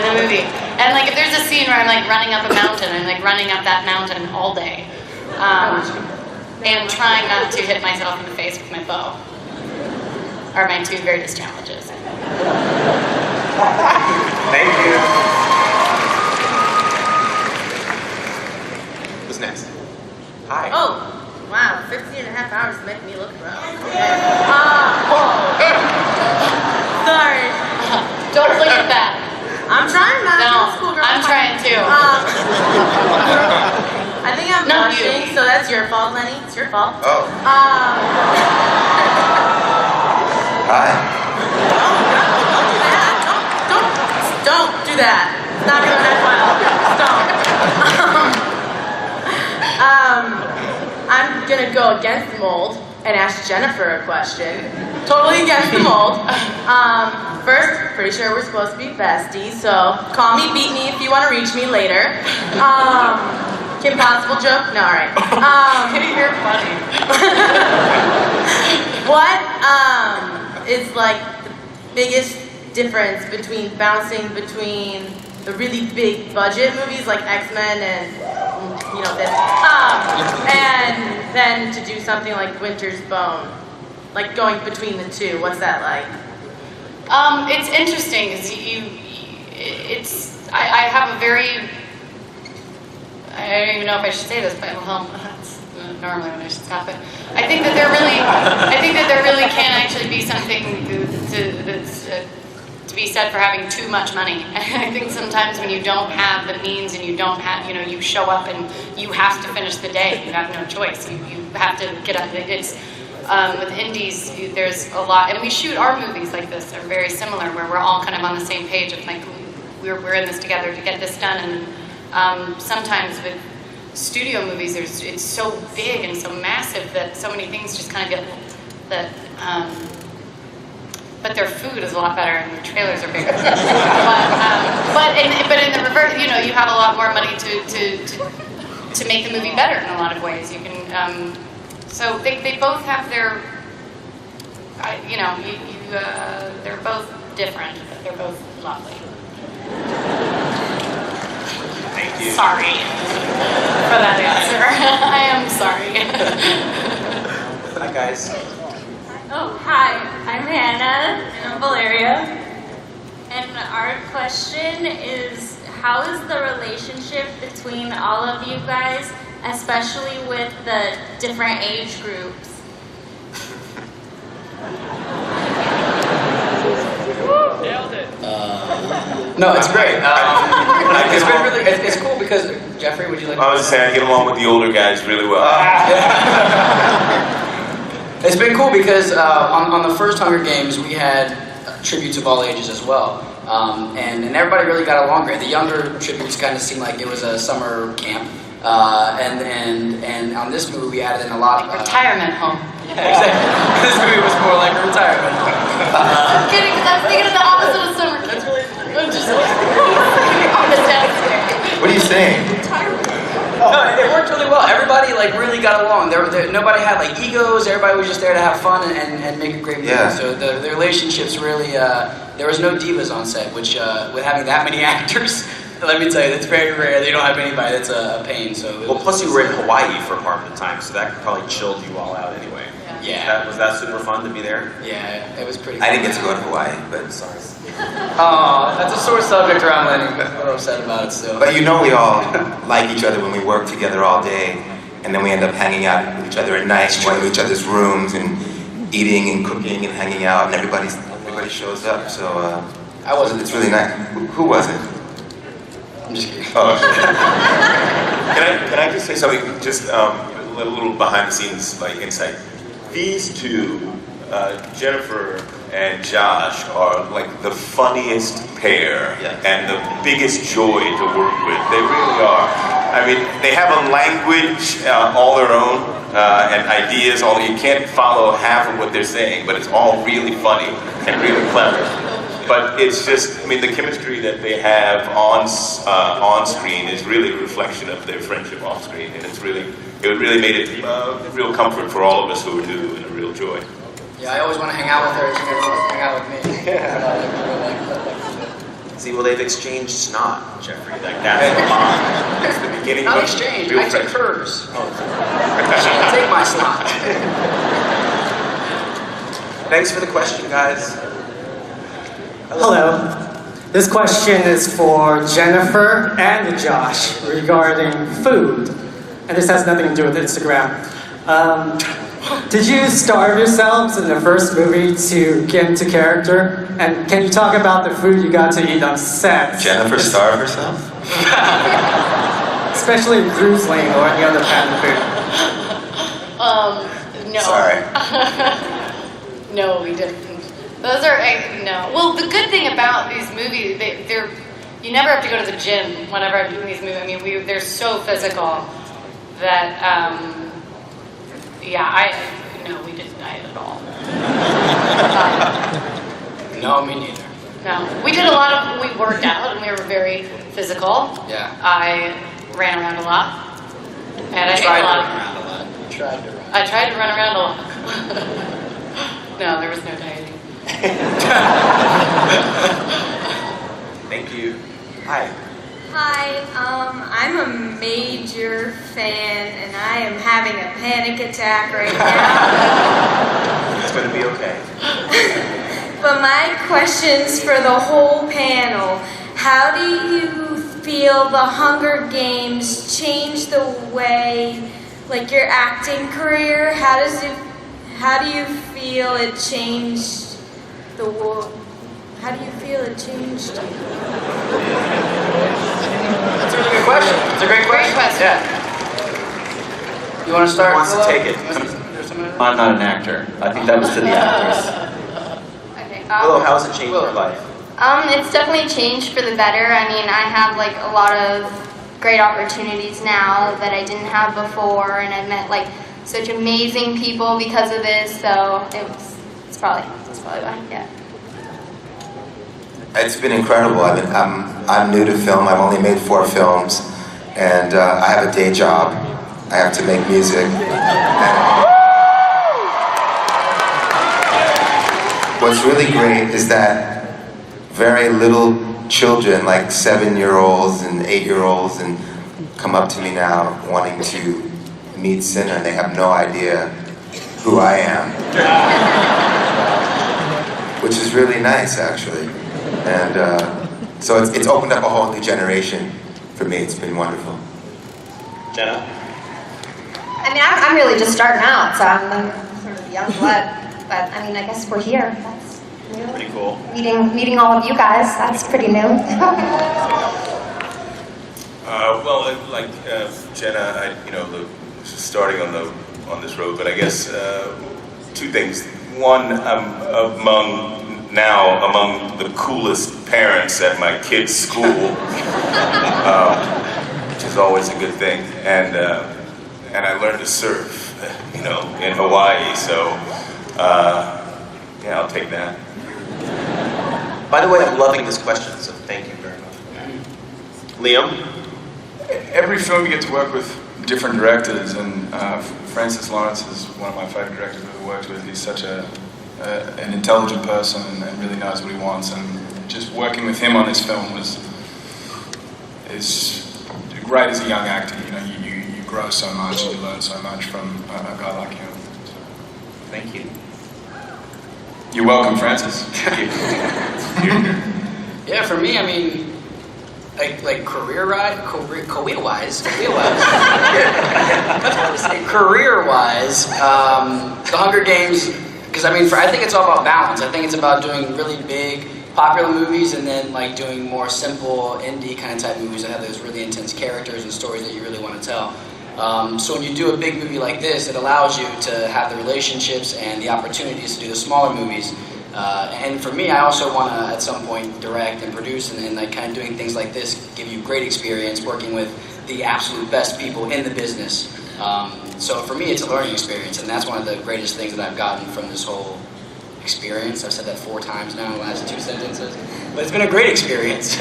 the movie. And like, if there's a scene where I'm like running up a mountain, I'm like running up that mountain all day, and trying not to hit myself in the face with my bow are my two greatest challenges. Thank you. Who's next? Hi. Oh, wow, 15 and a half hours make me look rough. Sorry. Don't look at that. I'm trying not to. No, School girl. I'm trying too. I think I'm Not blushing, you. so that's your fault, Lenny. It's your fault. Oh. Hi. Don't do that. It's not gonna end well. Don't. I'm gonna go against the mold and ask Jennifer a question. Totally against the mold. First, pretty sure we're supposed to be besties, so call me, beat me if you want to reach me later. Kim Possible joke? No, alright. You're funny. What is like the biggest difference between bouncing between the really big budget movies like X-Men and this, and then to do something like Winter's Bone? Like going between the two, what's that like? It's interesting because I have a very, I don't even know if I should say this, but well, that's normally when I should stop it. I think that there really can actually be something to be said for having too much money. I think sometimes when you don't have the means and you don't have, you show up and you have to finish the day. You have no choice. You have to get up. It's with indies, there's a lot, and we shoot our movies like this. They're very similar, where we're all kind of on the same page of like we're in this together to get this done. And sometimes with studio movies, it's so big and so massive that so many things just kind of get that. But their food is a lot better, and the trailers are bigger. but in the reverse, you have a lot more money to make the movie better in a lot of ways. You can. So they both have their, they're both different, but they're both lovely. Thank you. Sorry for that answer. I am sorry. Hi, guys. Oh, hi. I'm Hannah, and I'm Valeria. And our question is, how is the relationship between all of you guys, especially with the different age groups? Nailed it. No, it's great. It's been really, it's cool because, Jeffrey, would you like to... I was just saying, I get along with the older guys really well. It's been cool because on the first Hunger Games, we had tributes of all ages as well. And everybody really got along great. The younger tributes kind of seemed like it was a summer camp. And on this movie, we added in a lot of... Retirement home. Yeah, exactly. This movie was more like a retirement home. I'm kidding, because I was thinking of the opposite of summer camp. That's really funny. I'm just What are you saying? No, it worked really well. Everybody really got along. Nobody had egos. Everybody was just there to have fun and make a great movie. Yeah. So the relationships really, there was no divas on set, which with having that many actors, let me tell you, that's very rare. They don't have anybody. That's a pain. So Plus you were in Hawaii for part of the time, so that probably chilled you all out anyway. Yeah. Was that super fun to be there? Yeah, it was pretty. I didn't get to go to Hawaii, but sorry. Oh, that's a sore subject around Lenny. We're upset about it still. But we all like each other when we work together all day, and then we end up hanging out with each other at night, going to each other's rooms and eating and cooking and hanging out, and everybody shows up. So I wasn't. It's really nice. Who was it? I'm just kidding. Oh. Can I just say something? Just a little behind the scenes insight. These two, Jennifer and Josh, are the funniest pair and the biggest joy to work with. They really are. I mean, they have a language all their own and ideas. You can't follow half of what they're saying, but it's all really funny and really clever. But it's just, the chemistry that they have on screen is really a reflection of their friendship off screen, and it really made it a real comfort for all of us who are new and a real joy. Yeah, I always want to hang out with her. She never wants to hang out with me. See, well, they've exchanged snot, Jeffrey. Like that's the bond. It's the beginning Not of exchange. real I took friendship. hers. She didn't take my slot. Thanks for the question, guys. Hello. This question is for Jennifer and Josh regarding food. And this has nothing to do with Instagram. Did you starve yourselves in the first movie to get into character? And can you talk about the food you got to eat on set? Jennifer starved herself? Especially in Cruise Lane or any other patent food. No. Sorry. No, we didn't. Those are, no. Well, the good thing about these movies, they're, you never have to go to the gym whenever I'm doing these movies. I mean, they're so physical that, yeah, no, we didn't diet at all. No, me neither. No, we did a lot of, we worked out and we were very physical. Yeah. I ran around a lot. And I ate Tried a to lot. run around a lot. Tried to run. I tried to run around a lot. No, there was no dieting. Thank you. Hi. Hi, I'm a major fan and I am having a panic attack right now. It's gonna be okay. But my question's for the whole panel. How do you feel the Hunger Games change the way, like your acting career? How do you feel it changed the world? How do you feel it changed? That's a really good question. It's a great question. Yeah. You want to start? Who wants to Willow? take it? I'm not an actor. I think that was to the actors. Okay. Willow, how has it changed your life? It's definitely changed for the better. I mean, I have like a lot of great opportunities now that I didn't have before, and I've met like such amazing people because of this. So it's probably why. Yeah. It's been incredible. I'm new to film. I've only made 4 films, and I have a day job. I have to make music. What's really great is that very little children, like 7-year-olds and 8-year-olds, and come up to me now wanting to meet Cinna, and they have no idea who I am. Which is really nice, actually. And so it's opened up a whole new generation for me. It's been wonderful. Jenna? I mean, I'm really just starting out, so I'm sort of young blood. But I mean, I guess we're here. That's new. Pretty cool. Meeting all of you guys. That's pretty new. Well, like Jenna, starting on this road, but I guess 2 things. One, I'm among the coolest parents at my kids' school, which is always a good thing. And I learned to surf, in Hawaii. So yeah, I'll take that. By the way, I'm loving this question, so thank you very much. Liam? Every film you get to work with different directors, and Francis Lawrence is one of my favorite directors I've ever worked with. He's such an intelligent person and really knows what he wants, and just working with him on this film is great as a young actor. You grow so much and you learn so much from a guy like him. So, thank you. You're welcome, Francis. Yeah, for me, I mean, like career-wise, that's hard to say. Career-wise, the Hunger Games, because I think it's all about balance. I think it's about doing really big, popular movies and then like doing more simple, indie kind of type movies that have those really intense characters and stories that you really want to tell. So when you do a big movie like this, it allows you to have the relationships and the opportunities to do the smaller movies. And for me, I also want to, at some point, direct and produce and like kind of doing things like this, give you great experience working with the absolute best people in the business. So for me, it's a learning experience, and that's one of the greatest things that I've gotten from this whole experience. I've said that 4 times now in the last 2 sentences, but it's been a great experience.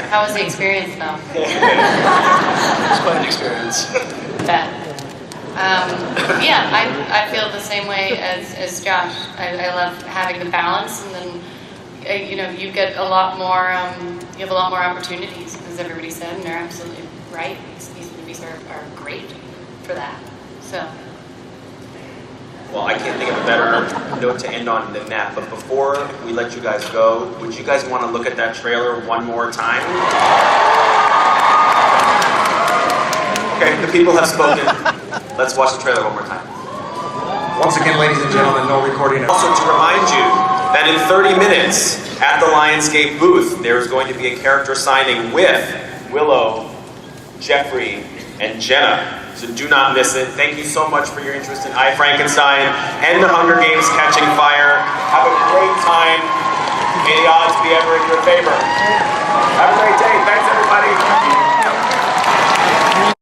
How was the experience, though? It's quite an experience. Bet. Yeah, I feel the same way as Josh. I love having the balance, and then you know, you get a lot more, you have a lot more opportunities, as everybody said, and they're absolutely right. These movies are great for that. So. Well, I can't think of a better note to end on than that. But before we let you guys go, would you guys want to look at that trailer one more time? Okay, the people have spoken. Let's watch the trailer one more time. Once again, ladies and gentlemen, no recording. Also, to remind you that in 30 minutes at the Lionsgate booth, there is going to be a character signing with Willow, Jeffrey, and Jenna. So do not miss it. Thank you so much for your interest in I, Frankenstein and The Hunger Games Catching Fire. Have a great time. May the odds be ever in your favor. Have a great day. Thanks, everybody.